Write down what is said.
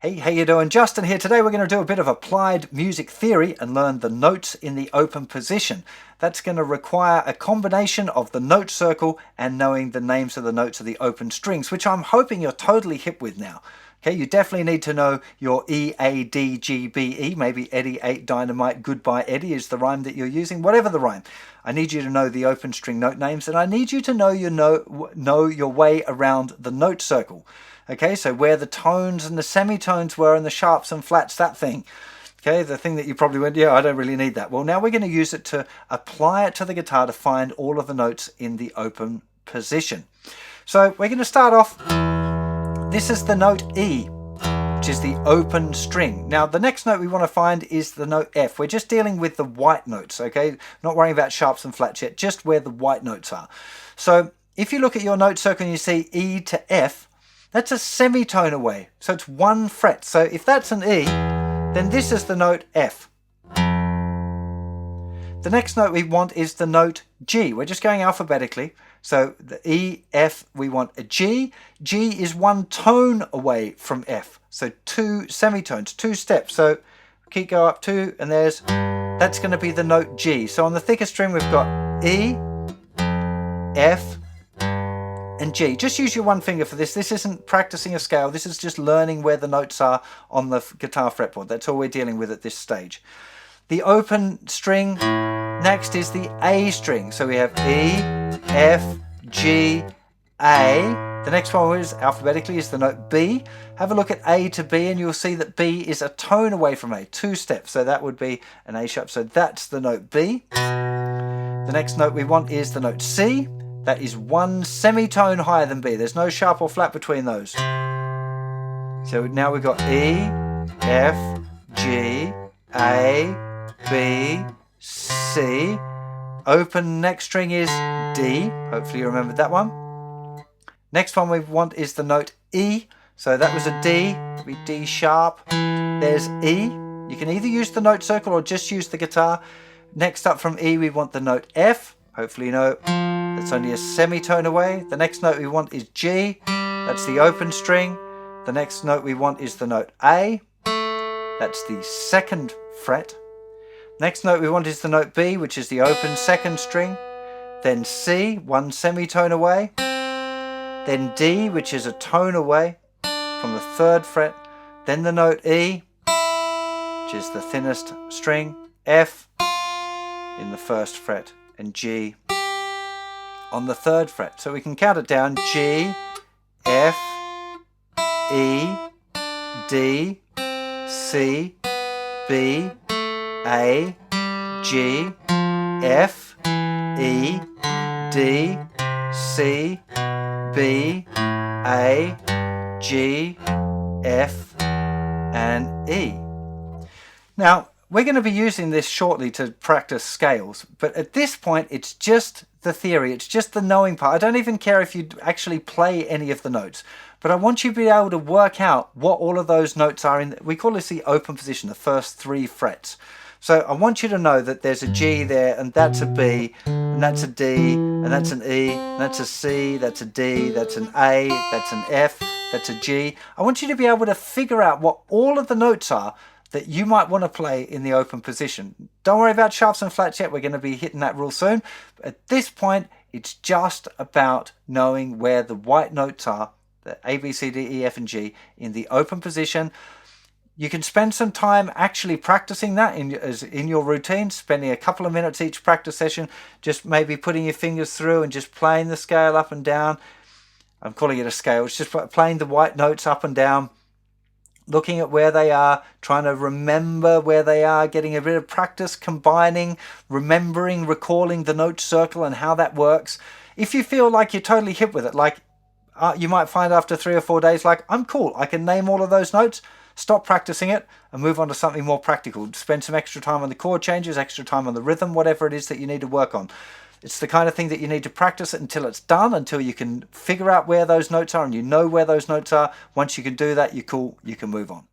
Hey, how you doing? Justin here. Today we're going to do a bit of applied music theory and learn the notes in the open position. That's going to require a combination of the note circle and knowing the names of the notes of the open strings, which I'm hoping you're totally hip with now. Okay, you definitely need to know your E, A, D, G, B, E. Maybe Eddie ate dynamite, goodbye Eddie is the rhyme that you're using. Whatever the rhyme. I need you to know the open string note names, and I need you to know your way around the note circle. Okay, so where the tones and the semitones were and the sharps and flats, that thing. Okay, the thing that you probably went, yeah, I don't really need that. Well, now we're going to use it to apply it to the guitar to find all of the notes in the open position. So we're going to start off, this is the note E, which is the open string. Now the next note we want to find is the note F. We're just dealing with the white notes, okay? Not worrying about sharps and flats yet, just where the white notes are. So if you look at your note circle and you see E to F, that's a semitone away, so it's one fret. So if that's an E, then this is the note F. The next note we want is the note G. We're just going alphabetically. So the E, F, we want a G. G is one tone away from F. So two semitones, two steps. So keep going up two, and that's going to be the note G. So on the thicker string we've got E, F, and G. Just use your one finger for this. This isn't practicing a scale. This is just learning where the notes are on the guitar fretboard. That's all we're dealing with at this stage. The open string next is the A string. So we have E, F, G, A. The next one is alphabetically is the note B. Have a look at A to B and you'll see that B is a tone away from A, two steps. So that would be an A sharp. So that's the note B. The next note we want is the note C. That is one semitone higher than B. There's no sharp or flat between those. So now we've got E, F, G, A, B, C. Open next string is D. Hopefully you remembered that one. Next one we want is the note E. So that was a D. It'll be D sharp. There's E. You can either use the note circle or just use the guitar. Next up from E we want the note F. Hopefully you know that's only a semitone away. The next note we want is G. That's the open string. The next note we want is the note A. That's the second fret. Next note we want is the note B, which is the open second string. Then C, one semitone away. Then D, which is a tone away from the third fret. Then the note E, which is the thinnest string. F in the first fret. And G on the third fret. So we can count it down. G, F, E, D, C, B, A, G, F, E, D, C, B, A, G, F, and E. Now, we're going to be using this shortly to practice scales, but at this point it's just the theory, it's just the knowing part. I don't even care if you actually play any of the notes, but I want you to be able to work out what all of those notes are in. We call this the open position, the first three frets. So I want you to know that there's a G there, and that's a B, and that's a D, and that's an E, and that's a C, that's a D, that's an A, that's an F, that's a G. I want you to be able to figure out what all of the notes are that you might want to play in the open position. Don't worry about sharps and flats yet. We're going to be hitting that real soon. At this point, it's just about knowing where the white notes are, the A, B, C, D, E, F, and G in the open position. You can spend some time actually practicing that in your routine, spending a couple of minutes each practice session, just maybe putting your fingers through and just playing the scale up and down. I'm calling it a scale. It's just playing the white notes up and down, looking at where they are, trying to remember where they are, getting a bit of practice, combining, remembering, recalling the note circle and how that works. If you feel like you're totally hip with it, like you might find after 3 or 4 days, like, I'm cool, I can name all of those notes, stop practicing it and move on to something more practical. Spend some extra time on the chord changes, extra time on the rhythm, whatever it is that you need to work on. It's the kind of thing that you need to practice it until it's done, until you can figure out where those notes are and you know where those notes are. Once you can do that, you're cool, you can move on.